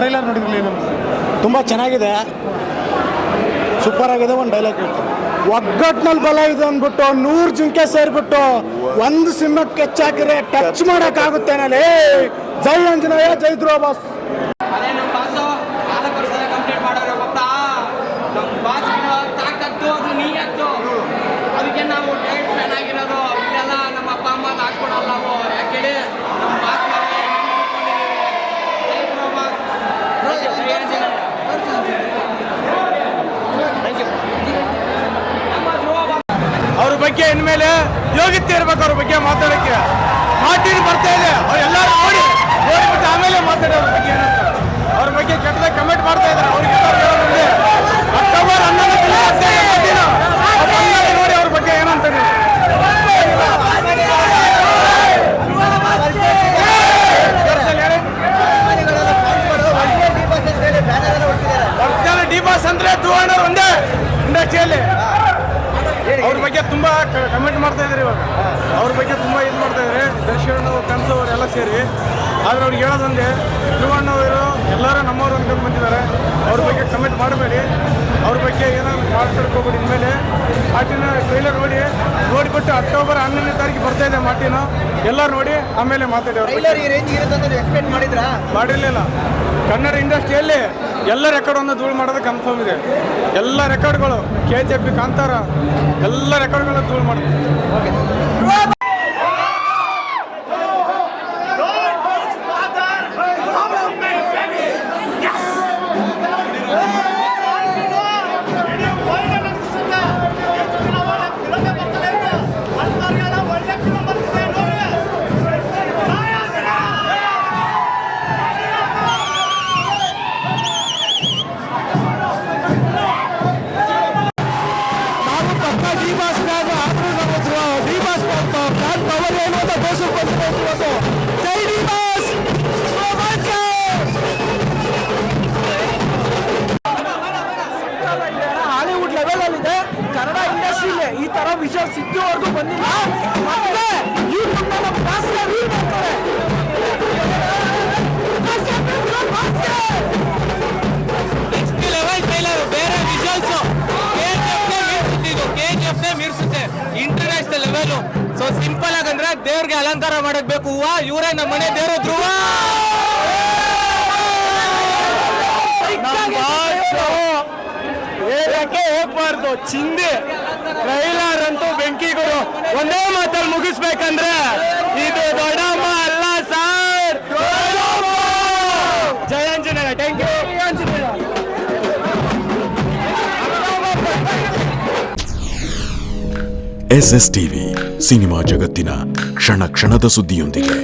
Trailer ನೋಡಿದ್ರಲ್ಲಿ ಏನು ತುಂಬ ಚೆನ್ನಾಗಿದೆ, ಸೂಪರ್ ಆಗಿದೆ. ಒಂದು ಡೈಲಾಗ್ ಹೇಳ್ತೀನಿ, ಒಗ್ಗಟ್ಟಿನಲ್ಲಿ ಬಲ ಇದೆ ಅಂದ್ಬಿಟ್ಟು 100 ಜಿಂಕೆ ಸೇರಿಬಿಟ್ಟು ಒಂದು ಸಿಂಹಕ್ಕೆ ಹೆಚ್ಚಾಕಿದ್ರೆ ಟಚ್ ಮಾಡೋಕ್ಕಾಗುತ್ತೇನಲ್ಲಿ. ಜೈ ಆಂಜನೇಯ, ಜೈ ಧ್ರುವ ಬಾಸ್. ಅದೇ ನಮ್ಮ ಬಾಸು 4 ವರ್ಷದ ಕಂಪ್ಲೀಟ್ ಮಾಡೋರು ಗೊತ್ತಾ. ನಮ್ಮ ಬಾಸ್ ತಾಕತ್ತು ಅದು ನೀಯತ್ತು, ಅದಕ್ಕೆ ನಾವು ಡೈರೆಕ್ಟ್ ಫ್ಯಾನ್ ಆಗಿರೋದು. ಇಲ್ಲೆಲ್ಲ ನಮ್ಮ ಅಪ್ಪ ಅಮ್ಮ ಹಾಕ್ಕೊಡಲ್ಲ ನಾವು, ಯಾಕೆ ಹೇಳಿ ನಮ್ಮ ಬಾಸ್ ಅವ್ರ ಬಗ್ಗೆ ಇನ್ಮೇಲೆ ಯೋಗ್ಯತೆ ಇರ್ಬೇಕು. ಅವ್ರ ಬಗ್ಗೆ ಮಾತಾಡೋಕ್ಕೆ ಮಾರ್ಟಿನ್ ಬರ್ತಾ ಇದೆ, ಅವ್ರೆಲ್ಲರೂ ನೋಡಿಬಿಟ್ಟು ಆಮೇಲೆ ಮಾತಾಡಿ ಅವ್ರ ಬಗ್ಗೆ ಏನಂತ. ಅವ್ರ ಬಗ್ಗೆ ಕೆಟ್ಟದಾಗ ಕಮೆಂಟ್ ಮಾಡ್ತಾ ಇದ್ದಾರೆ. ಅವ್ರಿಗೆಲ್ಲರೂ ಹೇಳೋದಂದ್ರೆ ಅಕ್ಟೋಬರ್ 11 ನೋಡಿ ಅವ್ರ ಬಗ್ಗೆ ಏನಂತ ನೀವು. ಡಿ ಬಾಸ್ ಅಂದ್ರೆ ಧ್ರುವ ಒಂದೇ ಇಂಡಸ್ಟ್ರಿಯಲ್ಲಿ. ಅವ್ರ ಬಗ್ಗೆ ತುಂಬ ಕಮೆಂಟ್ ಮಾಡ್ತಾ ಇದ್ದಾರೆ ಇವಾಗ. ಅವ್ರ ಬಗ್ಗೆ ತುಂಬ ಇದು ಮಾಡ್ತಾ ಇದ್ದಾರೆ, ದರ್ಶನ್ ಕನಸು ಅವರೆಲ್ಲ ಸೇರಿ. ಆದರೆ ಅವ್ರಿಗೆ ಹೇಳೋದಂದ್ರೆ ಧ್ರುವಣ್ಣವರು ಎಲ್ಲರೂ ನಮ್ಮವ್ರು ಅನ್ಕೊಂಡು ಬಂದಿದ್ದಾರೆ. ಅವ್ರ ಬಗ್ಗೆ ಕಮೆಂಟ್ ಮಾಡಬೇಡಿ, ಅವ್ರ ಬಗ್ಗೆ ಏನೋ ಮಾತಾಡ್ಕೋಬೇಡಿ. ಇನ್ಮೇಲೆ ಮಾರ್ಟಿನ ಟ್ರೈಲರ್ ನೋಡಿಬಿಟ್ಟು ಅಕ್ಟೋಬರ್ 11ನೇ ತಾರೀಕು ಬರ್ತಾ ಇದೆ ಮಾರ್ಟಿನು. ಎಲ್ಲ ನೋಡಿ ಆಮೇಲೆ ಮಾತಾಡಿ. ಅವ್ರ ಮಾಡಿರಲಿಲ್ಲ. ಕನ್ನಡ ಇಂಡಸ್ಟ್ರಿಯಲ್ಲಿ ಎಲ್ಲ ರೆಕಾರ್ಡನ್ನು ಧೂಳು ಮಾಡೋದು ಕನ್ಫರ್ಮ್ ಇದೆ. ಎಲ್ಲ ರೆಕಾರ್ಡ್ಗಳು KGF, ಕಾಂತಾರ ಎಲ್ಲ ರೆಕಾರ್ಡ್ಗಳನ್ನ ಧೂಳು ಮಾಡುತ್ತೆ. ಹಾಲಿವುಡ್ ಲೆವೆಲ್ ಅಲ್ಲಿ ಇದೆ ಕನ್ನಡ ಇಂಡಸ್ಟ್ರಿಲಿ. ಈ ತರ ವಿಷಯಸ್ ಇದುವರೆಗೂ ಬಂದಿಲ್ಲ. ಮತ್ತೆ ಯೂಟ್ಯೂಬ್ ನಮ್ಮ ಭಾಸ್ಕರ್ ರೀಲ್ ಮಾಡ್ತಾರೆ. ನೆಕ್ಸ್ಟ್ ಲೆವೆಲ್ ಟ್ರೈಲರ್, ಬೇರೆ ವಿಜುವಲ್ಸ್ KGF ಮೀರಿಸುತ್ತೆ ಇಂಟರ್ನ್ಯಾಷನಲ್ ಲೆವೆಲ್. ಸೊ ಸಿಂಪಲ್ ಆಗಂದ್ರೆ ದೇವ್ರಿಗೆ ಅಲಂಕಾರ ಮಾಡಕ್ ಬೇಕು ಹೂವ. ಇವರೇ ನಮ್ಮ ಮನೆ ದೇವರು ಧ್ರುವ. ಹೇಳಕ್ಕೆ ಹೋಗ್ಬಾರ್ದು, ಚಿಂದಿ ಟ್ರೈಲರ್ ಅಂತೂ ಬೆಂಕಿಗಳು. ಒಂದೇ ಮಾತಲ್ಲಿ ಮುಗಿಸ್ಬೇಕಂದ್ರೆ ಇದು ದೊಡ್ಡಮ್ಮ ಅಲ್ಲ ಸರ್, ಜಯ Anjaneya. Thank you. SS TV cinema ಜಗತ್ತಿನ ಕ್ಷಣ ಕ್ಷಣದ ಸುದ್ದಿಯೊಂದಿಗೆ.